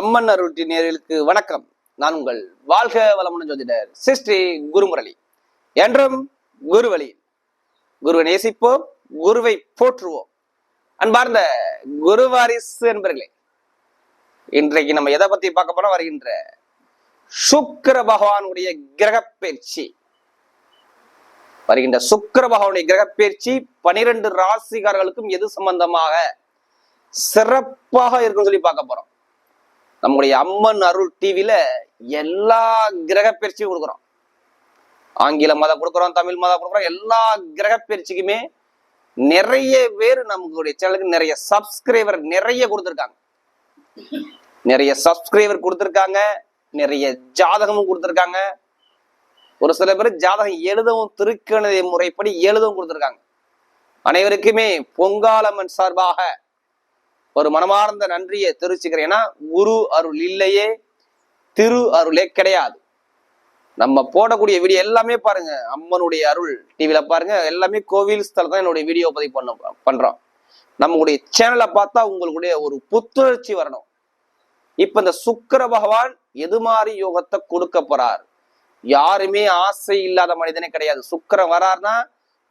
அம்மன் அருள்டி நேயர்களுக்கு வணக்கம். நான் உங்கள் வாழ்க வளமுடன் ஜோதிடர் சிஸ்ரீ குருமுரளி. என்றும் குருவழி. குருவை நேசிப்போம், குருவை போற்றுவோம். அன்பார்ந்த குருவாரிசு என்பர்களே, இன்றைக்கு நம்ம எதை பத்தி பார்க்க போறோம்? வருகின்ற சுக்கிர பகவானுடைய கிரக பயிற்சி. வருகின்ற சுக்கிர பகவானுடைய கிரக பயிற்சி 12 ராசிகாரர்களுக்கும் எது சம்பந்தமாக சிறப்பாக இருக்குன்னு சொல்லி பார்க்க போறோம். நம்முடைய அம்மன் அருள் டிவில எல்லா கிரக பயிற்சியும் கொடுக்குறோம். ஆங்கில மதம் கொடுக்குறோம், தமிழ் மதம் கொடுக்குறோம். எல்லா கிரக பயிற்சிக்குமே நிறைய பேர் நம்மளுடைய சேனலுக்கு நிறைய சப்ஸ்கிரைபர் நிறைய கொடுத்துருக்காங்க. நிறைய ஜாதகமும் கொடுத்துருக்காங்க. ஒரு சில பேர் ஜாதகம் எழுதவும் திருக்கணித முறைப்படி எழுதவும் கொடுத்துருக்காங்க. அனைவருக்குமே பொங்காலம்மன் சார்பாக ஒரு மனமார்ந்த நன்றியை தெரிவிச்சுக்கிறேன். ஏன்னா குரு அருள் இல்லையே திரு அருளே கிடையாது. நம்ம போடக்கூடிய வீடியோ எல்லாமே பாருங்க, அம்மனுடைய அருள் டிவில பாருங்க, எல்லாமே கோவில் ஸ்தலம் தான் என்னுடைய வீடியோ பதிவு பண்றோம். நம்மளுடைய சேனலை பார்த்தா உங்களுடைய ஒரு புத்துணர்ச்சி வரணும். இப்ப இந்த சுக்கிர பகவான் எது மாதிரி யோகத்தை கொடுக்க போறார்? யாருமே ஆசை இல்லாத மனிதனே கிடையாது. சுக்கிரன் வராருன்னா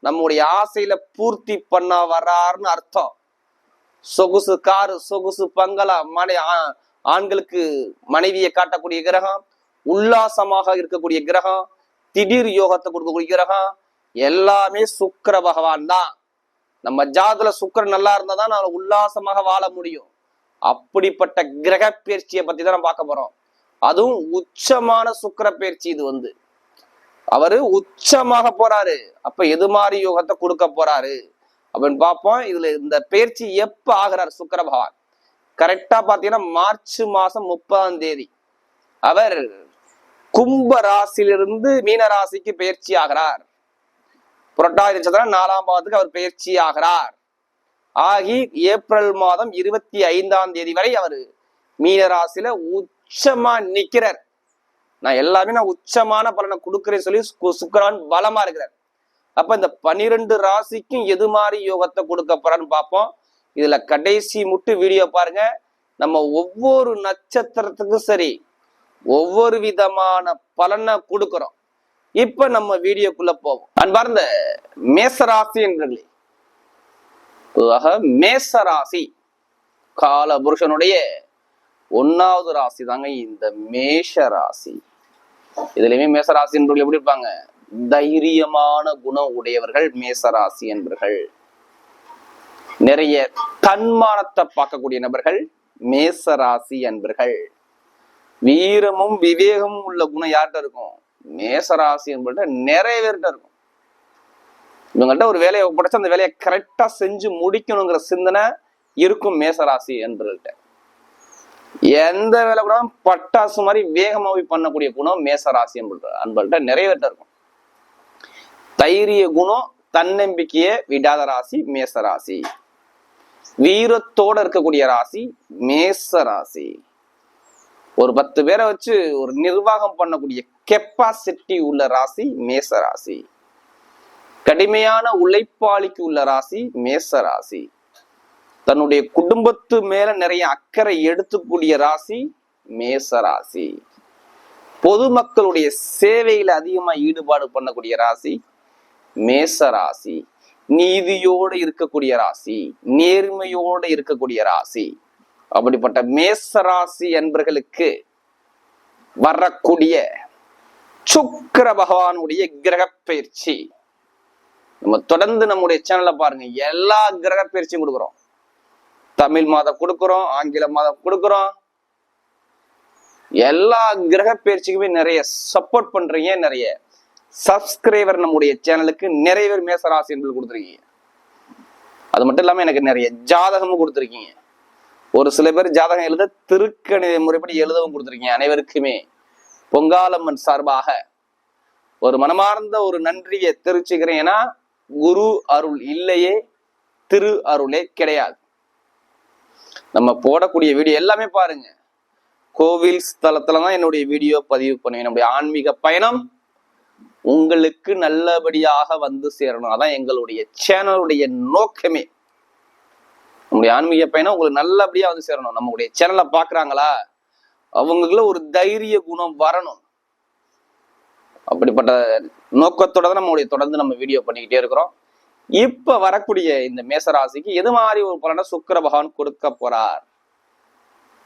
நம்முடைய ஆசையில பூர்த்தி பண்ண வர்றாருன்னு அர்த்தம். சொகுசு காரு, சொகுசு பங்களா, ஆண்களுக்கு மனைவியை காட்டக்கூடிய கிரகம், உல்லாசமாக இருக்கக்கூடிய கிரகம், திடீர் யோகத்தை கொடுக்கக்கூடிய கிரகம் எல்லாமே சுக்கிர பகவான் தான். நம்ம ஜாதகத்துல சுக்கிரன் நல்லா இருந்தா தான் நம்ம உல்லாசமாக வாழ முடியும். அப்படிப்பட்ட கிரக பயிற்சியை பத்தி தான் நம்ம பார்க்க போறோம். அதுவும் உச்சமான சுக்கிர பயிற்சி. இது அவரு உச்சமாக போறாரு. அப்ப எது மாதிரி யோகத்தை கொடுக்க போறாரு அப்படின்னு பார்ப்போம். இதுல இந்த பயிற்சி எப்ப ஆகிறார் சுக்கிர பகவான்? கரெக்டா பாத்தீங்கன்னா மார்ச் மாசம் 30ஆம் தேதி அவர் கும்ப ராசியிலிருந்து மீன ராசிக்கு பயிற்சி ஆகிறார். புரட்டாதி நட்சத்திரம் 4ஆம் பாவத்துக்கு அவர் பயிற்சி ஆகிறார். ஆகி ஏப்ரல் மாதம் 25ஆம் தேதி வரை அவர் மீன ராசியில உச்சமா நிக்கிறார். நான் உச்சமான பலனை கொடுக்கிறேன்னு சொல்லி சுக்கிரன் பலமா இருக்கிறார். அப்ப இந்த 12 ராசிக்கும் எது மாதிரி யோகத்தை கொடுக்க போறான்னு பார்ப்போம். இதுல கடைசி முட்டு வீடியோ பாருங்க. நம்ம ஒவ்வொரு நட்சத்திரத்துக்கும் சரி ஒவ்வொரு விதமான பலனை கொடுக்கிறோம். இப்ப நம்ம வீடியோக்குள்ள போவோம். அன்பார்ந்த மேசராசி என்றே, மேசராசி கால புருஷனுடைய 1வது ராசி தாங்க இந்த மேஷ ராசி. இதுலயுமே மேசராசி என்பவர்கள் எப்படி இருப்பாங்க? தைரியமான குணம் உடையவர்கள் மேசராசி என்பர்கள். நிறைய தன்மானத்தை பார்க்கக்கூடிய நபர்கள் மேசராசி என்பர்கள். வீரமும் விவேகமும் உள்ள குணம் யார்கிட்ட இருக்கும்? மேசராசி என்பவர்கிட்ட நிறைய பேர்கிட்ட இருக்கும். இவங்கள்ட்ட ஒரு வேலையை ஒப்படைச்சு அந்த வேலையை கரெக்டா செஞ்சு முடிக்கணுங்கிற சிந்தனை இருக்கும் மேசராசி என்பவர்கள்ட்ட. எந்த வேலை கூட பட்டாசு மாதிரி வேகமாவே பண்ணக்கூடிய குணம் மேசராசி அன்பர்கள்ட்ட நிறைய பேர்கிட்ட இருக்கும். தைரிய குணம், தன்னம்பிக்கைய விடாத ராசி மேசராசி. வீரத்தோட இருக்கக்கூடிய ராசி மேசராசி. ஒரு 10 பேரை வச்சு ஒரு நிர்வாகம் பண்ணக்கூடிய கெப்பாசிட்டி உள்ள ராசி மேசராசி. கடுமையான உழைப்பாளிக்கு உள்ள ராசி மேசராசி. தன்னுடைய குடும்பத்து மேல நிறைய அக்கறை எடுத்துக்கூடிய ராசி மேசராசி. பொதுமக்களுடைய சேவையில அதிகமா ஈடுபாடு பண்ணக்கூடிய ராசி மேசராசி. நீதியோடு இருக்கக்கூடிய ராசி, நேர்மையோடு இருக்கக்கூடிய ராசி. அப்படிப்பட்ட மேசராசி என்பர்களுக்கு வரக்கூடிய சுக்கிர பகவானுடைய கிரக பயிற்சி நம்ம தொடர்ந்து நம்முடைய சேனல்ல பாருங்க. எல்லா கிரக பயிற்சியும் கொடுக்குறோம். தமிழ் மாதம் கொடுக்குறோம், ஆங்கில மாதம் கொடுக்குறோம். எல்லா கிரக பயிற்சிக்குமே நிறைய சப்போர்ட் பண்றீங்க. நிறைய சப்ஸ்கிரைபர் நம்முடைய சேனலுக்கு நிறைய பேர் மேசராசி என்பது கொடுத்துருக்கீங்க. அது மட்டும் இல்லாம எனக்கு நிறைய ஜாதகமும் கொடுத்துருக்கீங்க. ஒரு சில பேர் ஜாதகம் எழுத திருக்கணித முறைப்படி எழுதவும் கொடுத்துருக்கீங்க. அனைவருக்குமே பொங்காலம்மன் சார்பாக ஒரு மனமார்ந்த ஒரு நன்றியை தெரிவிச்சுக்கிறேன். ஏன்னா குரு அருள் இல்லையே திரு அருளே கிடையாது. நம்ம போடக்கூடிய வீடியோ எல்லாமே பாருங்க, கோவில் ஸ்தலத்துலதான் என்னுடைய வீடியோ பதிவு பண்ணுவேன். என்னுடைய ஆன்மீக பயணம் உங்களுக்கு நல்லபடியாக வந்து சேரணும். அதான் எங்களுடைய சேனலுடைய நோக்கமே. நம்முடைய ஆன்மீக பயணம் உங்களுக்கு நல்லபடியா வந்து சேரணும். நம்முடைய சேனலை பாக்குறாங்களா, அவங்களுக்குள்ள ஒரு தைரிய குணம் வரணும். அப்படிப்பட்ட நோக்கத்தோட தான் நம்மளுடைய தொடர்ந்து நம்ம வீடியோ பண்ணிக்கிட்டே இருக்கிறோம். இப்ப வரக்கூடிய இந்த மேசராசிக்கு எது மாதிரி ஒரு பலனை சுக்கிர பகவான் கொடுக்க போறார்?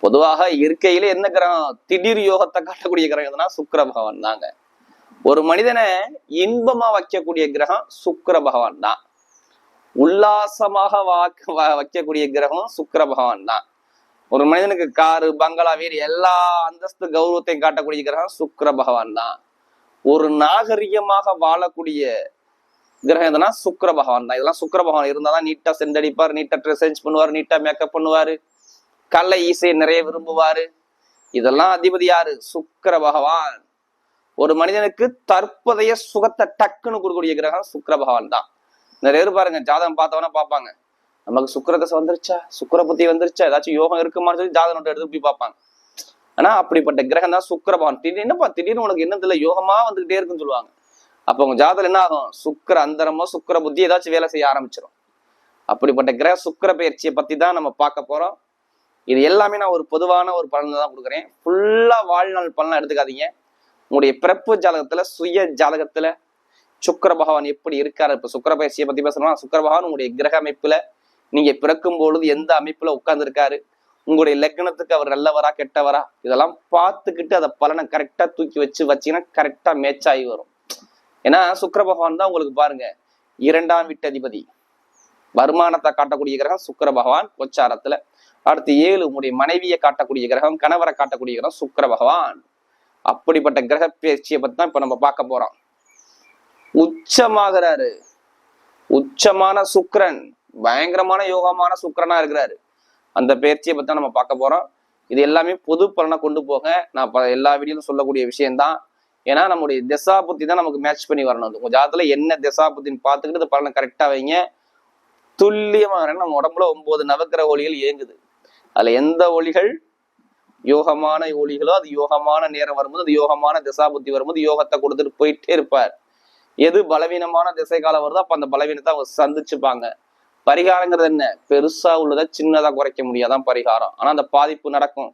பொதுவாக இருக்கையில என்ன கிரகம் திடீர் யோகத்தை காட்டக்கூடிய கிரகம் எதுனா சுக்கிர பகவான் தாங்க. ஒரு மனிதனை இன்பமா வைக்கக்கூடிய கிரகம் சுக்கிர பகவான் தான். உல்லாசமாக வைக்கக்கூடிய கிரகம் சுக்கிர பகவான் தான். ஒரு மனிதனுக்கு காரு, பங்களா, வீடு எல்லா அந்தஸ்து கௌரவத்தையும் காட்டக்கூடிய கிரகம் சுக்கிர பகவான் தான். ஒரு நாகரிகமாக வாழக்கூடிய கிரகம் எதுனா சுக்கிர பகவான் தான். இதெல்லாம் சுக்கிர பகவான் இருந்தாதான் நீட்டா சென்றடிப்பார், நீட்டா ட்ரெஸ் பண்ணுவார், நீட்டா மேக்கப் பண்ணுவாரு, கலை இசையை நிறைய விரும்புவாரு. இதெல்லாம் அதிபதி யாரு? சுக்கிர பகவான். ஒரு மனிதனுக்கு தற்போதைய சுகத்தை டக்குன்னு கொடுக்கக்கூடிய கிரகம் சுக்கிர பகவான் தான். நிறைய பேர் பாருங்க, ஜாதகம் பார்த்தவனா பார்ப்பாங்க, நமக்கு சுக்கிர தசை வந்துருச்சா, சுக்கிர புத்தி வந்துருச்சா, ஏதாச்சும் யோகம் இருக்குமான்னு சொல்லி ஜாதகம் நோட்டு எடுத்து போய் பார்ப்பாங்க. ஆனா அப்படிப்பட்ட கிரகம் தான் சுக்கிர பகவான். என்னப்பா திடீர்னு உனக்கு என்னத்துல யோகமா வந்துகிட்டே இருக்குன்னு சொல்லுவாங்க. அப்ப உங்க ஜாதகம் என்ன ஆகும்? சுக்கிர அந்தரமோ சுக்கிர புத்தி ஏதாச்சும் வேலை செய்ய ஆரம்பிச்சிடும். அப்படிப்பட்ட கிரக சுக்கிர பயிற்சியை பத்தி தான் நம்ம பார்க்க போறோம். இது எல்லாமே நான் ஒரு பொதுவான ஒரு பலன் தான் கொடுக்குறேன். ஃபுல்லா வாழ்நாள் பலன் எடுத்துக்காதீங்க. உங்களுடைய பிறப்பு ஜாதகத்துல, சுய ஜாதகத்துல சுக்கிர பகவான் எப்படி இருக்காரு? இப்ப சுக்கிர பயிற்சியை பத்தி பேசணும்னா, சுக்கிர பகவான் உங்களுடைய கிரக அமைப்புல நீங்க பிறக்கும் பொழுது எந்த அமைப்புல உட்கார்ந்து இருக்காரு, உங்களுடைய லக்னத்துக்கு அவர் நல்லவரா கெட்டவரா, இதெல்லாம் பார்த்துக்கிட்டு அதை பலனை கரெக்டா தூக்கி வச்சீங்கன்னா கரெக்டா மேட்ச் ஆகி வரும். ஏன்னா சுக்கிர பகவான் தான் உங்களுக்கு பாருங்க 2ஆம் வீட்டு அதிபதி, வருமானத்தை காட்டக்கூடிய கிரகம் சுக்கிர பகவான் கோச்சாரத்துல. அடுத்து 7 உங்களுடைய மனைவியை காட்டக்கூடிய கிரகம், கணவரை காட்டக்கூடிய கிரகம் சுக்கிர பகவான். அப்படிப்பட்ட கிரக பயிற்சியை பத்தி தான் இப்ப நம்ம பார்க்க போறோம். உச்சமாகிறாரு, உச்சமான சுக்கிரன், பயங்கரமான யோகமான சுக்கிரனா இருக்கிறாரு. அந்த பயிற்சியை பத்தி தான் நம்ம பார்க்க போறோம். இது எல்லாமே பொது பலனை கொண்டு போக நான் எல்லா வீடியோலும் சொல்லக்கூடிய விஷயம்தான். ஏன்னா நம்முடைய திசா புத்தி தான் நமக்கு மேட்ச் பண்ணி வரணும். உங்க ஜாதத்துல என்ன திசா புத்தின்னு பார்த்துக்கிட்டு இந்த பலனை கரெக்டா வைங்க. துல்லியமா நம்ம உடம்புல 9 நவக்கிரக ஒளிகள் இயங்குது. அதுல எந்த ஒளிகள் யோகமான ஒளிகளோ அது யோகமான நேரம் வரும்போது, அது யோகமான திசா புத்தி வரும்போது யோகத்தை கொடுத்துட்டு போயிட்டே இருப்பார். எது பலவீனமான திசை காலம் வருதோ அப்ப அந்த பலவீனத்தை அவங்க சந்திச்சுப்பாங்க. பரிகாரங்கிறது என்ன? பெருசா உள்ளதை சின்னதா குறைக்க முடியாதான் பரிகாரம். ஆனா அந்த பாதிப்பு நடக்கும்.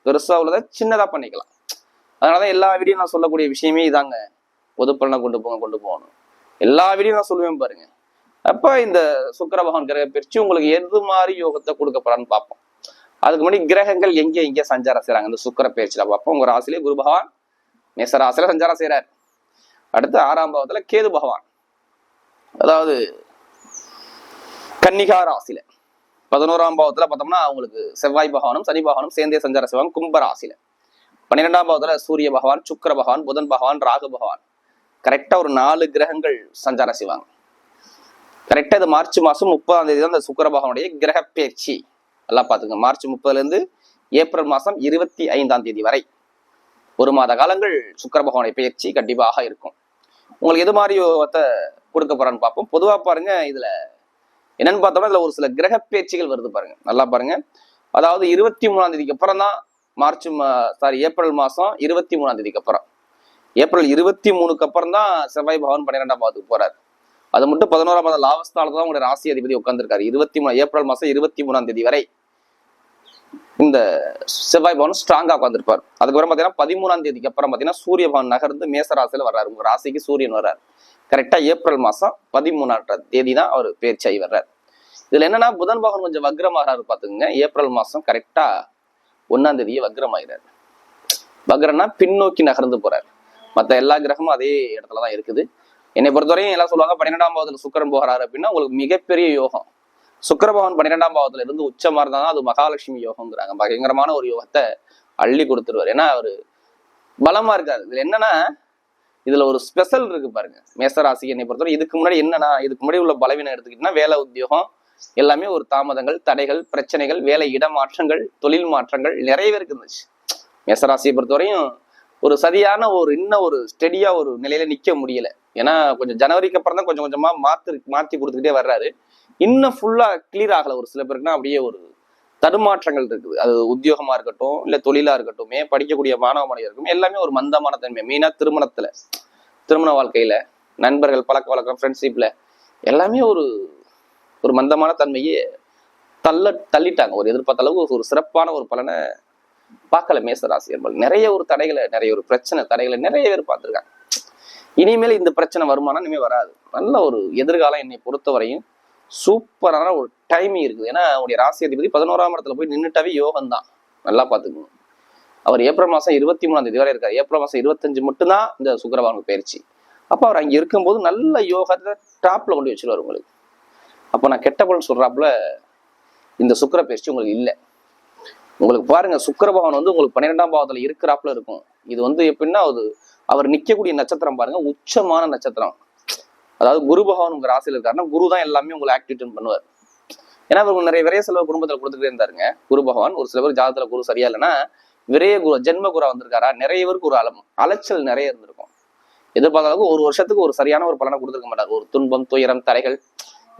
பெருசா உள்ளதை சின்னதா பண்ணிக்கலாம். அதனாலதான் எல்லா வீடியும் நான் சொல்லக்கூடிய விஷயமே இதாங்க. பொது பலனை கொண்டு போகணும். எல்லா வீடியும் நான் சொல்லுவேன் பாருங்க. அப்ப இந்த சுக்கிர பகவான் கிரக பயிற்சி உங்களுக்கு எது மாதிரி யோகத்தை கொடுக்கப்படான்னு பார்ப்போம். அதுக்கு முன்னாடி கிரகங்கள் எங்க சஞ்சாரம் செய்யறாங்க இந்த சுக்கிர பயிற்சியில பார்ப்போம். உங்க ராசிலே குரு பகவான் மேச ராசியில சஞ்சாரம் செய்யறாரு. அடுத்து 6ஆம் பாவத்துல கேது பகவான், அதாவது கன்னிகா ராசியில. 11ஆம் பாவத்துல பார்த்தோம்னா அவங்களுக்கு செவ்வாய் பகவானும் சனி பகவானும் சேர்ந்தே சஞ்சாரம் செய்வாங்க கும்ப ராசியில. 12ஆம் பாவத்துல சூரிய பகவான், சுக்கிர பகவான், புதன் பகவான், ராகு பகவான், கரெக்டா ஒரு 4 கிரகங்கள் சஞ்சாரம் செய்வாங்க. கரெக்டா இது மார்ச் மாசம் 30ஆம் தேதி தான் இந்த சுக்கிர பகவானுடைய கிரக பயிற்சி. நல்லா பாத்துங்க. மார்ச் 30ல இருந்து ஏப்ரல் மாசம் 25ஆம் தேதி வரை 1 மாத காலங்கள் சுக்கிர பகவானுடைய பயிற்சி கண்டிப்பாக இருக்கும். உங்களுக்கு எது மாதிரி யோகத்தை கொடுக்க போறான்னு பார்ப்போம். பொதுவா பாருங்க, இதுல என்னன்னு பார்த்தோம்னா இதுல ஒரு சில கிரக பயிற்சிகள் வருது பாருங்க. நல்லா பாருங்க. அதாவது 23ஆம் தேதிக்கு அப்புறம் தான் ஏப்ரல் மாசம் 23ஆம் தேதிக்கு அப்புறம், ஏப்ரல் 23க்கு அப்புறம் தான் செவ்வாய் பகவான் 12ஆம் பாவத்துக்கு போறாரு. அது மட்டும் 11ஆம் பாவம் லாபஸ்தானத்துல தான் உங்களுடைய ராசி அதிபதி உட்கார்ந்துருக்காரு. ஏப்ரல் மாசம் 23ஆம் தேதி வரை இந்த செவ்வாய் பகவான் ஸ்ட்ராங்கா உட்காந்துருப்பார். அதுக்கப்புறம் பாத்தீங்கன்னா 13ஆம் தேதிக்கு அப்புறம் பாத்தீங்கன்னா சூரிய பகவான் நகர்ந்து மேச ராசியில வர்றாரு. உங்க ராசிக்கு சூரியன் வர்றாரு. கரெக்டா ஏப்ரல் மாசம் 13ஆம் தேதி தான் அவர் பயிற்சியாகி வர்றாரு. இதுல என்னன்னா புதன் பகவான் கொஞ்சம் வக்ரமாகிறாரு பாத்துக்கங்க. ஏப்ரல் மாசம் கரெக்டா 1ஆம் தேதியே வக்ரமாகிறாரு. வக்ரம்னா பின்னோக்கி நகர்ந்து போறாரு. மற்ற எல்லா கிரகமும் அதே இடத்துலதான் இருக்குது. என்னை பொறுத்தவரையும் எல்லாம் சொல்லுவாங்க 12ஆம் பாவத்துல சுக்கிரன் போகிறாரு அப்படின்னா உங்களுக்கு மிகப்பெரிய யோகம். சுக்கிர பகவான் 12ஆம் பாவத்துல இருந்து உச்சமா இருந்தாதான் அது மகாலட்சுமி யோகம்ங்கிறாங்க. பயங்கரமான ஒரு யோகத்தை அள்ளி கொடுத்துருவாரு. ஏன்னா அவரு பலமா இருக்காரு. இதுல என்னன்னா இதுல ஒரு ஸ்பெஷல் இருக்கு பாருங்க. மேசராசி என்னை பொறுத்தவரை இதுக்கு முன்னாடி உள்ள பலவீனம் எடுத்துக்கிட்டீங்கன்னா வேலை உத்தியோகம் எல்லாமே ஒரு தாமதங்கள், தடைகள், பிரச்சனைகள், வேலை இட மாற்றங்கள், தொழில் மாற்றங்கள் நிறைய பேருக்கு இருந்துச்சு. மேசராசியை பொறுத்தவரையும் ஒரு சரியான ஒரு ஸ்டெடியா ஒரு நிலையில நிக்க முடியல. ஏன்னா கொஞ்சம் ஜனவரிக்கு அப்புறம் தான் கொஞ்சம் கொஞ்சமா மாத்தி கொடுத்துக்கிட்டே வர்றாரு. இன்னும் ஃபுல்லா கிளியர் ஆகல. ஒரு சில பேருக்குன்னா அப்படியே ஒரு தடுமாற்றங்கள் இருக்குது. அது உத்தியோகமா இருக்கட்டும், இல்ல தொழிலா இருக்கட்டும், படிக்கக்கூடிய மாணவ மாணவியருக்கும் எல்லாமே ஒரு மந்தமான தன்மை. மெயினா திருமண வாழ்க்கையில, நண்பர்கள் பழக்க வழக்கம், ஃப்ரெண்ட்ஷிப்ல எல்லாமே ஒரு மந்தமான தன்மையே தள்ளிட்டாங்க. ஒரு எதிர்பார்த்த அளவுக்கு ஒரு சிறப்பான ஒரு பலனை பார்க்கல மேசராசியர்கள். நிறைய ஒரு தடைகளை, நிறைய ஒரு பிரச்சனை தடைகளை நிறைய பேர் பார்த்திருக்காங்க. இனிமேல் இந்த பிரச்சனை வருமானம் இனிமேல் வராது. நல்ல ஒரு எதிர்காலம் என்னை பொறுத்தவரையும் சூப்பரான ஒரு டைமிங் இருக்குது. ஏன்னா அவருடைய ராசி அதிபதி 11ஆம் இடத்துல போய் நின்றுட்டாவே யோகம் தான். நல்லா பாத்துக்கணும். அவர் ஏப்ரல் மாசம் 23ஆம் தேதி வரை இருக்காரு. ஏப்ரல் மாசம் 25 மட்டும்தான் இந்த சுக்கிரவானுக்கு பயிற்சி. அப்ப அவர் அங்க இருக்கும்போது நல்ல யோகத்தை டாப்ல கொண்டு வச்சிருவார் உங்களுக்கு. அப்ப நான் கெட்ட பலன் சொல்றாப்புல இந்த சுக்கிர பயிற்சி உங்களுக்கு இல்லை. உங்களுக்கு பாருங்க, சுக்கிர பகவான் வந்து உங்களுக்கு 12ஆம் பாவத்துல இருக்கிறாப்புல இருக்கும். இது வந்து எப்படின்னா அவர் நிக்கக்கூடிய நட்சத்திரம் பாருங்க, உச்சமான நட்சத்திரம். அதாவது குரு பகவான் உங்க ராசியில இருக்காருன்னா குரு தான் எல்லாமே உங்களை ஆக்டிவேட் பண்ணுவார். ஏன்னா அவர் நிறைய விரைய செலவு குடும்பத்துல கொடுத்துட்டே இருந்தாருங்க குரு பகவான். ஒரு சில பேர் ஜாதகத்துல குரு சரியா இல்லைன்னா விரைய குரு, ஜென்ம குரு வந்திருக்காரா, நிறைய பேருக்கு ஒரு அலைச்சல் நிறைய இருந்திருக்கும். எதிர்பார்த்த அளவுக்கு ஒரு வருஷத்துக்கு ஒரு சரியான ஒரு பலனை கொடுத்துருக்க மாட்டார். ஒரு துன்பம், துயரம், தடைகள்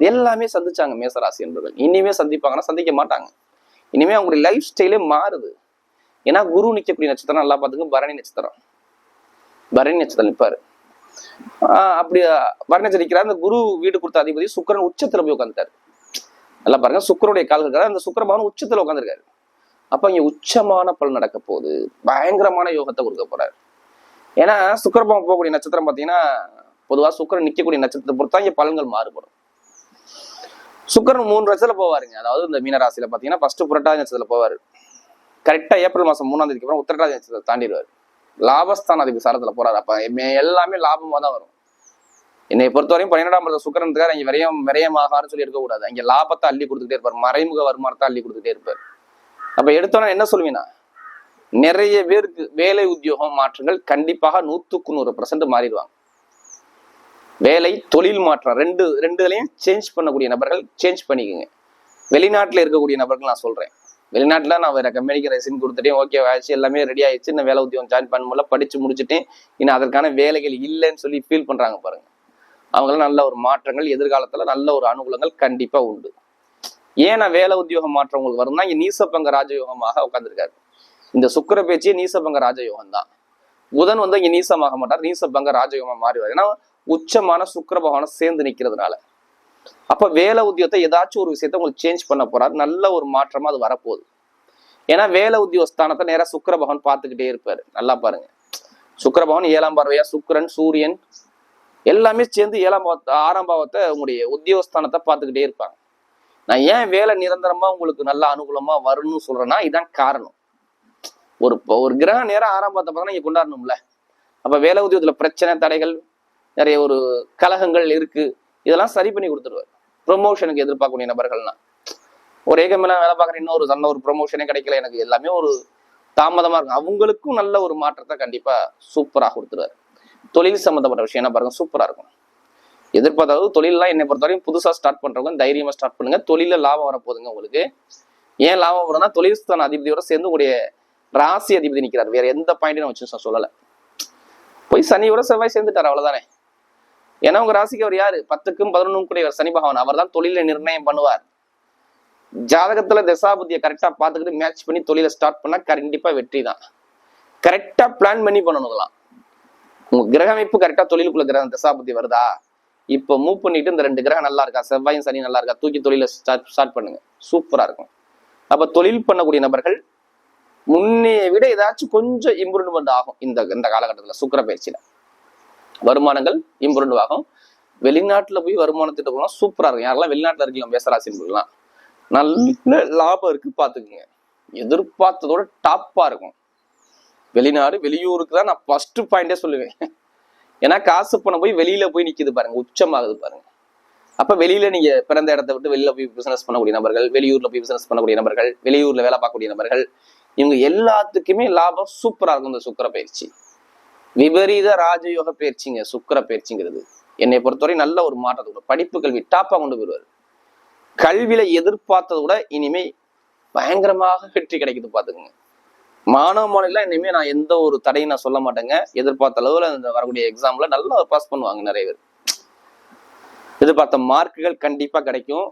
எல்லாமே சந்திச்சாங்க மேசராசி என்பவர்கள். இனிமே சந்திப்பாங்கன்னா சந்திக்க மாட்டாங்க. இனிமே அவங்களுடைய லைஃப் ஸ்டைலே மாறுது. ஏன்னா குரு நிக்கக்கூடிய நட்சத்திரம் நல்லா பார்த்துங்க, பரணி நட்சத்திரம். பரணி நட்சத்திரம் நிற்பாரு. அப்படி பரணி நட்சத்திரம் நிற்கிறார். அந்த குரு வீடு கொடுத்த அதிபதி சுக்கிரன் உச்சத்துல போய் உட்காந்துட்டாரு. நல்லா பாருங்க, சுக்கிரனுடைய கால் இருக்காரு, அந்த சுக்கிரபகவான் உச்சத்துல உட்காந்துருக்காரு. அப்ப இங்க உச்சமான பலன் நடக்க போகுது. பயங்கரமான யோகத்தை கொடுக்க போறாரு. ஏன்னா சுக்கிரபகவான் போகக்கூடிய நட்சத்திரம் பாத்தீங்கன்னா பொதுவா சுக்கிரன் நிக்கக்கூடிய நட்சத்திரத்தை பொறுத்தா இங்க பலன்கள் மாறுபடும். சுக்கிரன் 3 நட்சத்திரத்துல போவாருங்க. அதாவது இந்த மீனராசியில பாத்தீங்கன்னா ஃபர்ஸ்ட் புரட்டாதி நட்சத்திரத்துல போவாரு. கரெக்டா ஏப்ரல் மாசம் 3ஆம் தேதிக்கு அப்புறம் உத்திரட்டாதி நட்சத்திரத்தை தாண்டிடுவாரு. லாபஸ்தான அதிபதி சாரத்துல போறாரு. அப்ப எல்லாமே லாபமா தான் வரும். என்னை பொறுத்தவரையும் 12ஆம் இடத்துல சுக்கிரன் இருக்காரு. இங்க விரயமாகான்னு சொல்லி இருக்கக்கூடாது. அங்க லாபத்தை அள்ளி கொடுத்துட்டே இருப்பார், மறைமுக வருமானத்தை அள்ளி கொடுத்துட்டே இருப்பார். அப்ப எடுத்தோன்னா என்ன சொல்லுவீங்கன்னா, நிறைய பேருக்கு வேலை உத்தியோகம் மாற்றங்கள் கண்டிப்பாக 100% மாறிடுவாங்க. வேலை தொழில் மாற்றம் ரெண்டுலையும் சேஞ்ச் பண்ணக்கூடிய நபர்கள் சேஞ்ச் பண்ணிக்கோங்க. வெளிநாட்டுல இருக்கக்கூடிய நபர்கள் நான் சொல்றேன். வெளிநாட்டுல நான் வேற கம்பெனிக்கு ரெசின் கொடுத்துட்டேன், ஓகே ஆயிடுச்சு, எல்லாமே ரெடி ஆயிடுச்சு, இந்த வேலை உத்தியோகம் ஜாயின் பண்ண முடியல, படிச்சு முடிச்சுட்டேன், இன்னும் அதற்கான வேலைகள் இல்லைன்னு சொல்லி ஃபீல் பண்றாங்க பாருங்க. அவங்களாம் நல்ல ஒரு மாற்றங்கள் எதிர்காலத்துல நல்ல ஒரு அனுகூலங்கள் கண்டிப்பா உண்டு. ஏன் நான் வேலை உத்தியோகம் மாற்றம் உங்களுக்கு வரும்னா, இங்க நீசபங்க ராஜயோகமாக உட்காந்துருக்காரு. இந்த சுக்கிர பேச்சியே நீசபங்க ராஜயோகம் தான். புதன் வந்து இங்க நீசமாக மாட்டார், நீசபங்க ராஜயோகமா மாறிவார். ஏன்னா உச்சமான சுக்கிர பகவானை சேர்ந்து நிக்கிறதுனால. அப்ப வேலை உத்தியோகத்தை ஏதாச்சும் ஒரு விஷயத்த உங்களுக்கு சேஞ்ச் பண்ண போறாரு. நல்ல ஒரு மாற்றமா அது வரப்போகுது. ஏன்னா வேலை உத்தியோக ஸ்தானத்தை நேரா சுக்கிர பகவான் பார்த்துக்கிட்டே இருப்பாரு. நல்லா பாருங்க, சுக்கிர பகவான் 7ஆம் பார்வையா சுக்கிரன், சூரியன் எல்லாமே சேர்ந்து 6ஆம் பாவத்தை உங்களுடைய உத்தியோகஸ்தானத்தை பார்த்துக்கிட்டே இருப்பாங்க. நான் ஏன் வேலை நிரந்தரமா உங்களுக்கு நல்ல அனுகூலமா வரும்னு சொல்றேன்னா இதான் காரணம். ஒரு கிரகம் நேரம் 6ஆம் பாவத்தை பார்த்தா நீங்க கொண்டாடணும்ல. அப்ப வேலை உத்தியோகத்துல பிரச்சனை, தடைகள், நிறைய ஒரு கலகங்கள் இருக்கு, இதெல்லாம் சரி பண்ணி கொடுத்துருவார். ப்ரொமோஷனுக்கு எதிர்பார்க்கக்கூடிய நபர்கள்னா, ஒரு ஏகமெல்லாம் வேலை பார்க்குற இன்னொரு நல்ல ஒரு ப்ரொமோஷனே கிடைக்கல, எனக்கு எல்லாமே ஒரு தாமதமா இருக்கும், அவங்களுக்கும் நல்ல ஒரு மாற்றத்தை கண்டிப்பா சூப்பராக கொடுத்துருவாரு. தொழில் சம்பந்தப்பட்ட விஷயம் என்ன பாருங்க, சூப்பரா இருக்கும். எதிர்பார்த்தது தொழிலெல்லாம் என்னை பொறுத்தவரைக்கும் புதுசா ஸ்டார்ட் பண்றவங்க தைரியமா ஸ்டார்ட் பண்ணுங்க. தொழில லாபம் வரப்போகுதுங்க உங்களுக்கு. ஏன் லாபம் வரும்னா, தொழில் ஸ்தான அதிபதியோட சேர்ந்து உங்களுடைய ராசி அதிபதி நிற்கிறார். வேற எந்த பாயிண்ட்டும் வச்சு சொல்லலை. போய் சனியோட செவ்வாய் சேர்ந்துட்டார், அவ்வளவுதானே. ஏன்னா உங்க ராசிக்கு அவர் யாரு, 10க்கும் 11க்கும் கூடியவர் சனி பகவான். அவர் தான் தொழிலை நிர்ணயம் பண்ணுவார். ஜாதகத்துல தசாபுத்தியை கரெக்டா பார்த்துக்கிட்டு மேட்ச் பண்ணி தொழிலை ஸ்டார்ட் பண்ணா கண்டிப்பா வெற்றி தான். கரெக்டா பிளான் பண்ணி பண்ணணுங்களாம். உங்க கிரக அமைப்பு கரெக்டா தொழிலுக்குள்ள கிரகம் தசாபுத்தி வருதா, இப்ப மூவ் பண்ணிட்டு இந்த 2 கிரகம் நல்லா இருக்கா, செவ்வாயும் சனி நல்லா இருக்கா, தூக்கி தொழில ஸ்டார்ட் பண்ணுங்க, சூப்பரா இருக்கும். அப்ப தொழில் பண்ணக்கூடிய நபர்கள் முன்னே விட ஏதாச்சும் கொஞ்சம் இம்ப்ரூவ்மெண்ட் ஆகும். இந்த காலகட்டத்துல சுக்கிர பயிற்சியில வருமானங்கள் இம்ப்ரூவ் ஆகும். வெளிநாட்டுல போய் வருமானத்திட்ட போகலாம், சூப்பரா இருக்கும். யாரெல்லாம் வெளிநாட்டுல இருக்கலாம் பேசராசின்லாம் நல்ல லாபம் இருக்கு பாத்துக்குங்க. எதிர்பார்த்ததோட டாப்பா இருக்கும். வெளிநாடு வெளியூருக்கு தான் நான் ஃபர்ஸ்ட் பாயிண்டே சொல்லுவேன். ஏன்னா காசு பணம் போய் வெளியில போய் நிக்குது பாருங்க, உச்சமாகுது பாருங்க. அப்ப வெளியில நீங்க பிறந்த இடத்தை விட்டு வெளியில போய் பிசினஸ் பண்ணக்கூடிய நபர்கள், வெளியூர்ல போய் பிசினஸ் பண்ணக்கூடிய நபர்கள், வெளியூர்ல வேலை பார்க்கக்கூடிய நபர்கள், இவங்க எல்லாத்துக்குமே லாபம் சூப்பரா இருக்கும். இந்த சுக்கிர பயிற்சி விபரீத ராஜயோக பயிற்சிங்க. சுக்கிர பயிற்சிங்கிறது என்னை பொறுத்தவரை நல்ல ஒரு மாற்றத்தை, படிப்பு கல்வி டாப்பா கொண்டு போயிடுவாரு. கல்வியில எதிர்பார்த்ததை விட இனிமே பயங்கரமாக வெற்றி கிடைக்குது பாத்துக்கோங்க. மாணவ மாணவிலாம் இனிமே நான் எந்த ஒரு தடையும் நான் சொல்ல மாட்டேங்க. எதிர்பார்த்த அளவுல இந்த வரக்கூடிய எக்ஸாம்ல நல்லா பாஸ் பண்ணுவாங்க நிறைய பேர். எதிர்பார்த்த மார்க்குகள் கண்டிப்பா கிடைக்கும்.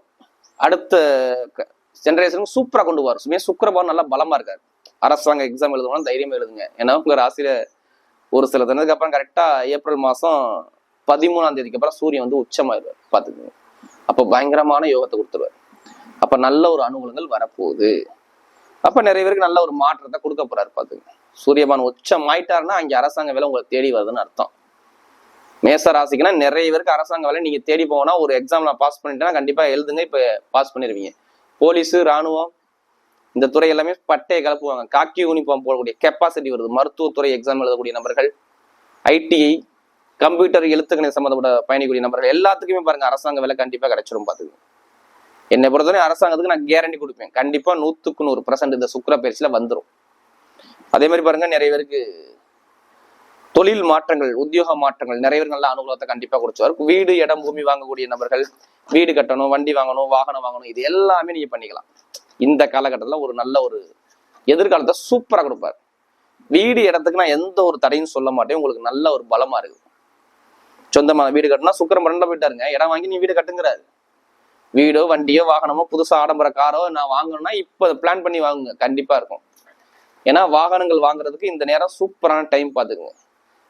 அடுத்த ஜெனரேஷனுக்கு சூப்பரா கொண்டு வரும். சுக்கிரபகவான் நல்லா பலமா இருக்காரு. அரசாங்க எக்ஸாம் எழுதுவோம்னா தைரியமா எழுதுங்க. ஏன்னா உங்க ராசியில ஒரு சில தினத்துக்கு அப்புறம் கரெக்டா ஏப்ரல் மாசம் 13ஆம் தேதிக்கு அப்புறம் சூரியன் வந்து உச்சமாயிடுவார் பாத்துக்கோங்க. அப்ப பயங்கரமான யோகத்தை கொடுத்துருவார். அப்ப நல்ல ஒரு அனுகூலங்கள் வரப்போகுது. அப்ப நிறைய பேருக்கு நல்ல ஒரு மாற்றத்தை கொடுக்க போறாரு பாத்துங்க. சூரியபான் உச்சம் ஆயிட்டாருன்னா அங்க அரசாங்க வேலை உங்களை தேடி வருதுன்னு அர்த்தம். மேச ராசிக்குன்னா நிறைய பேருக்கு அரசாங்க வேலை நீங்க தேடி போனா ஒரு எக்ஸாம்ல பாஸ் பண்ணிட்டேன்னா கண்டிப்பா எழுதுங்க, இப்ப பாஸ் பண்ணிருவீங்க. போலீஸ், ராணுவம் இந்த துறை எல்லாமே பட்டையை கலப்புவாங்க. காக்கி யூனிஃபார்ம் போடக்கூடிய கெப்பாசிட்டி வருது. மருத்துவத்துறை எக்ஸாம் எழுதக்கூடிய நபர்கள், ஐடிஐ, கம்ப்யூட்டர், எழுத்துக்கணி சம்பந்தப்பட்ட பயணிக்கூடிய நபர்கள் எல்லாத்துக்குமே பாருங்க அரசாங்க வேலை கண்டிப்பா கிடைச்சிரும் பாத்துங்க. என்னை பொறுத்தவரை அரசாங்கத்துக்கு நான் கேரண்டி கொடுப்பேன், கண்டிப்பா 100% இந்த சுக்கிர பயிற்சியில வந்துடும். அதே மாதிரி பாருங்க நிறைய பேருக்கு தொழில் மாற்றங்கள், உத்தியோக மாற்றங்கள் நிறைய பேருக்கு நல்ல அனுகூலத்தை கண்டிப்பா கொடுத்துவார். வீடு, இடம், பூமி வாங்கக்கூடிய நபர்கள், வீடு கட்டணும், வண்டி வாங்கணும், வாகனம் வாங்கணும், இது எல்லாமே நீங்க பண்ணிக்கலாம். இந்த காலகட்டத்துல ஒரு நல்ல ஒரு எதிர்காலத்தை சூப்பரா கொடுப்பார். வீடு, இடத்துக்கு நான் எந்த ஒரு தடையும் சொல்ல மாட்டேன், உங்களுக்கு நல்ல ஒரு பலமா இருக்கு. சொந்தமான வீடு கட்டினா சுக்கிரன் 2 போயிட்டாருங்க, இடம் வாங்கி நீ வீடு கட்டுங்கிறாரு. வீடோ, வண்டியோ, வாகனமோ, புதுசா ஆடம்பர காரோ நான் வாங்கணும்னா இப்ப பிளான் பண்ணி வாங்குங்க, கண்டிப்பா இருக்கும். ஏன்னா வாகனங்கள் வாங்குறதுக்கு இந்த நேரம் சூப்பரான டைம் பாத்துக்குங்க.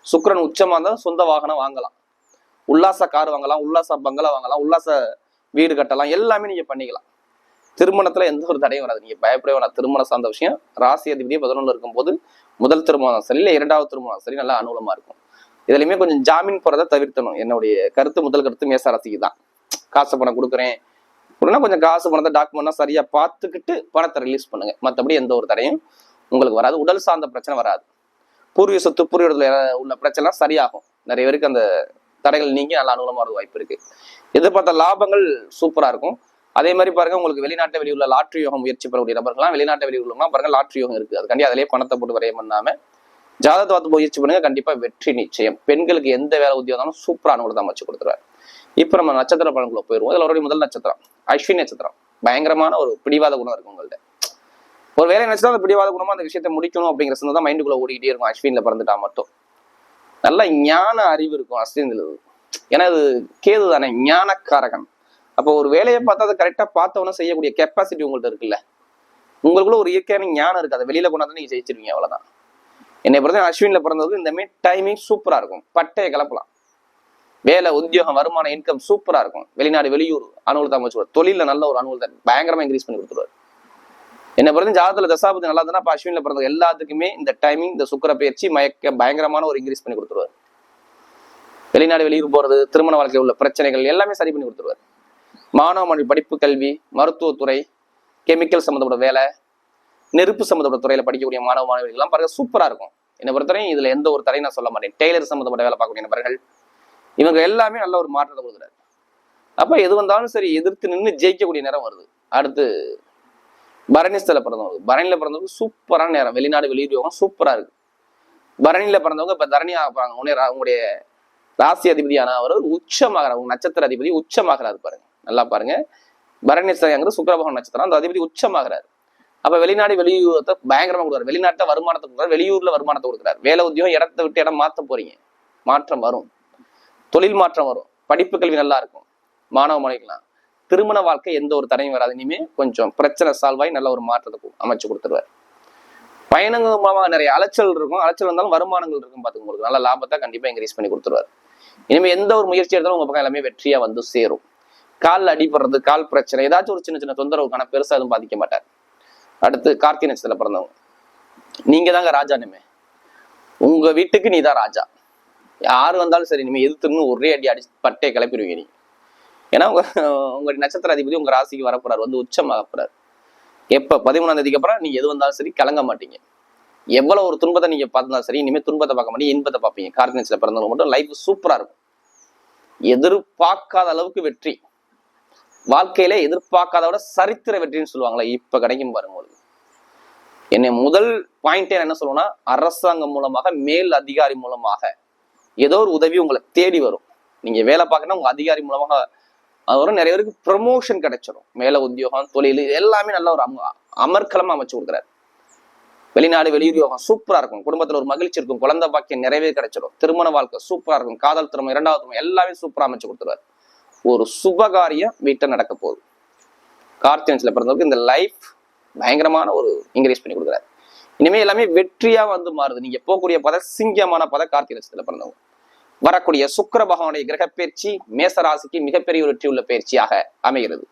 சுக்கிரன் உச்சமா இருந்தா சொந்த வாகனம் வாங்கலாம், உல்லாச கார் வாங்கலாம், உல்லாச பங்களா வாங்கலாம், உல்லாச வீடு கட்டலாம், எல்லாமே நீங்க பண்ணிக்கலாம். திருமணத்துல எந்த ஒரு தடையும் வராது, நீங்க பயப்படவே வேணாம். திருமணம் சார்ந்த விஷயம் ராசி அதிபதியே 11 இருக்கும்போது முதல் திருமணம் சரி, இல்லை 2வது திருமணம் சரி, நல்லா அனுகூலமா இருக்கும். இதுலயுமே கொஞ்சம் ஜாமீன் போறதை தவிர்த்தணும். என்னுடைய கருத்து, முதல் கருத்து மேச ராசிக்கு தான். காசு பணம் கொடுக்குறேன் அப்படின்னா கொஞ்சம் காசு பணத்தை டாக்குமெண்ட்னா சரியா பார்த்துக்கிட்டு பணத்தை ரிலீஸ் பண்ணுங்க. மற்றபடி எந்த ஒரு தடையும் உங்களுக்கு வராது. உடல் சார்ந்த பிரச்சனை வராது. பூர்வீக சொத்து, பூர்வீகத்துல உள்ள பிரச்சனை சரியாகும். நிறைய பேருக்கு அந்த தடைகள் நீங்கி நல்ல அனுகூலமா இருக்க வாய்ப்பு இருக்கு. எதிர்பார்த்த லாபங்கள் சூப்பரா இருக்கும். அதே மாதிரி பாருங்க உங்களுக்கு வெளிநாட்டை வெளியுள்ள லாட்ரி யோகம் முயற்சி பெறக்கூடிய நபர்கள்லாம், வெளிநாட்டை வெளியுள்ளவங்க பாருங்க லாட்ரி யோகம் இருக்கு, அதுக்காண்டி அதிலேயே பணத்தை போட்டு வரைய பண்ணாம ஜாதகத்தை பார்த்து முயற்சி பண்ணுங்க, கண்டிப்பா வெற்றி நிச்சயம். பெண்களுக்கு எந்த வேலை உத்தியோகம் சூப்பரா அனுகூலத்தை அமைச்சு கொடுத்துருவாரு. இப்ப நம்ம நட்சத்திர பலன்குள்ள போயிருவோம். இதுல ஒரு முதல் நட்சத்திரம் அஸ்வினி நட்சத்திரம். பயங்கரமான ஒரு பிடிவாத குணம் இருக்கும் உங்கள்ட்ட. ஒரு வேலை நினைச்சா அந்த பிடிவாத குணமா அந்த விஷயத்தை முடிக்கணும் அப்படிங்கிற சின்ன தான் மைண்டுக்குள்ள ஓடிக்கிட்டே இருக்கும். அஸ்வின்ல பிறந்துட்டா மட்டும் நல்ல ஞான அறிவு இருக்கும் அஸ்வின்ல. ஏன்னா அது கேது தானே, ஞானக்காரகன். அப்போ ஒரு வேலையை பார்த்தா அதை கரெக்டா பார்த்தவன செய்யக்கூடிய கெப்பாசிட்டி உங்கள்ட்ட இருக்குல்ல, உங்களுக்குள்ள ஒரு இயற்கையான ஞானம் இருக்கு, அதை வெளியில கொண்டாந்து நீங்க ஜெயிச்சிருவீங்க, அவ்வளவுதான். என்னை பொறுத்த அஸ்வின்ல பிறந்தது இந்த மாதிரி டைமிங் சூப்பரா இருக்கும். பட்டையை கலப்பலாம். வேலை, உத்தியோகம், வருமானம், இன்கம் சூப்பரா இருக்கும். வெளிநாடு, வெளியூர் அனுகூலத்தை அமைச்சு, தொழில நல்ல ஒரு அனுகூலத்தை பயங்கரமா இன்க்ரீஸ் பண்ணி கொடுத்துருவாரு. என்னை பொறுத்த ஜாதகத்துல தசாபதி நல்லா இருந்தா அப்ப அஸ்வின்ல பிறந்த எல்லாத்துக்குமே இந்த டைமிங், இந்த சுக்கிர பயிற்சி பயங்கரமான ஒரு இன்க்ரீஸ் பண்ணி கொடுத்துருவாரு. வெளிநாடு, வெளியூர் போறது, திருமண வாழ்க்கையில் உள்ள பிரச்சனைகள் எல்லாமே சரி பண்ணி கொடுத்துருவாரு. மாணவ மாணவி படிப்பு, கல்வி, மருத்துவத்துறை, கெமிக்கல் சம்மந்தப்பட்ட வேலை, நெருப்பு சம்மந்தப்பட்ட துறையில படிக்கக்கூடிய மாணவ மாணவிகள் எல்லாம் பாருங்க சூப்பரா இருக்கும். என்னை பொறுத்தவரையும் இதுல எந்த ஒரு தடையும் நான் சொல்ல மாட்டேன். டெய்லர் சம்மந்தப்பட்ட வேலை பார்க்கக்கூடிய நபர்கள் இவங்க எல்லாமே நல்ல ஒரு மாற்றத்தை கொடுக்குறாரு. அப்ப எது வந்தாலும் சரி எதிர்த்து நின்று ஜெயிக்கக்கூடிய நேரம் வருது. அடுத்து பரணிஸ்தல பிறந்தவங்க, பரணியில பிறந்தவங்க சூப்பரான நேரம். வெளிநாடு, வெளியூர் யோகம் சூப்பரா இருக்கு. பரணியில பிறந்தவங்க இப்ப தரணியா இருப்பாங்க. உங்களுடைய ராசி அதிபதியான அவர் உச்சமாகிறார். உங்க நட்சத்திர அதிபதி உச்சமாகிறாரு பாருங்க, நல்லா பாருங்க. பரணிஸ்தலங்கிறது சுக்கிர பகவான் நட்சத்திரம், அந்த அதிபதி உச்சமாகிறார். அப்ப வெளிநாடு, வெளியூரத்தை பயங்கரமா கொடுக்குறாரு. வெளிநாட்டுல வருமானத்தை கொடுக்குறாரு, வெளியூர்ல வருமானத்தை கொடுக்குறாரு. வேலை, உத்தியோகம், இடத்தை விட்டு இடம் மாத்த போறீங்க, மாற்றம் வரும். தொழில் மாற்றம் வரும். படிப்பு, கல்வி நல்லா இருக்கும். மாணவ மாணவிக்கலாம் திருமண வாழ்க்கை எந்த ஒரு தடையும் வராது. இனிமே கொஞ்சம் பிரச்சனை சால்வ் ஆகி நல்ல ஒரு மாற்றத்தை அமைச்சு கொடுத்துருவாரு. பயணங்கள் மூலமா நிறைய அலைச்சல் இருக்கும். அலைச்சல் இருந்தாலும் வருமானங்கள் இருக்கும் பாத்துக்க, உங்களுக்கு நல்ல லாபத்தை கண்டிப்பா இன்க்ரீஸ் பண்ணி கொடுத்துருவாரு. இனிமே எந்த ஒரு முயற்சி எடுத்தாலும் உங்க பக்கம் எல்லாமே வெற்றியா வந்து சேரும். கால் அடிபடுறது, கால் பிரச்சனை, ஏதாச்சும் ஒரு சின்ன சின்ன தொந்தரவுக்கான பெருசா எதுவும் பாதிக்க மாட்டார். அடுத்து கார்த்திகை நட்சத்திரத்துல பிறந்தவங்க, நீங்க தாங்க ராஜா. இனிமே உங்க வீட்டுக்கு நீ தான் ராஜா. யாரு வந்தாலும் சரி, இனிமே எதிர்த்துன்னு ஒரே அடி அடி பட்டையை கிளப்பிடுவீங்க நீங்க. ஏன்னா உங்க நட்சத்திர அதிபதி உங்க ராசிக்கு வரப்போறாரு, வந்து உச்சமாக போறாரு. எப்ப 13ஆம் தேதிக்கு அப்புறம் நீங்க எது வந்தாலும் சரி கலங்க மாட்டீங்க. எவ்வளவு ஒரு துன்பத்தை நீங்க பார்த்தாலும் சரி இனிமே துன்பத்தை பார்க்க மாட்டீங்க, இன்பத்தை பார்ப்பீங்க. கார்த்திகை நட்சத்திரத்துல பிறந்தவங்க மட்டும் லைஃப் சூப்பரா இருக்கும். எதிர்பார்க்காத அளவுக்கு வெற்றி, வாழ்க்கையில எதிர்பார்க்காத விட சரித்திர வெற்றின்னு சொல்லுவாங்களே, இப்ப கிடைக்கும் பாருங்க உங்களுக்கு. என்னை முதல் பாயிண்டே என்ன சொல்லுவோம்னா, அரசாங்கம் மூலமாக, மேல் அதிகாரி மூலமாக ஏதோ ஒரு உதவி உங்களை தேடி வரும். நீங்க வேலை பார்க்கணும், உங்க அதிகாரி மூலமாக வரும். நிறைய பேருக்கு ப்ரமோஷன் கிடைச்சிடும். மேல உத்தியோகம், தொழில் எல்லாமே நல்ல ஒரு அமர்க்கலமா அமைச்சு கொடுக்குறாரு. வெளிநாடு, வெளியூர் யோகம் சூப்பரா இருக்கும். குடும்பத்துல ஒரு மகிழ்ச்சி இருக்கும். குழந்தை பாக்கியம் நிறைவே கிடைச்சிடும். திருமண வாழ்க்கை சூப்பரா இருக்கும். காதல் திருமணம், 2வது திருமணம் எல்லாமே சூப்பரா அமைச்சு கொடுத்துருவாரு. ஒரு சுபகாரியம் வீட்டை நடக்க போகுது. கார்த்திகை பிறந்தவருக்கு இந்த லைஃப் பயங்கரமான ஒரு இன்க்ரீஸ் பண்ணி கொடுக்குறாரு. இனிமே எல்லாமே வெற்றியா வந்து மாறுது. நீங்க போகக்கூடிய பத சிங்கமான பத கார்த்திகை நட்சத்திரத்துல பிறந்தவங்க. வரக்கூடிய சுக்கிர பகவானுடைய கிரக பயிற்சி மேச ராசிக்கு மிகப்பெரிய ஒரு வெற்றி உள்ள பயிற்சியாக அமைகிறது.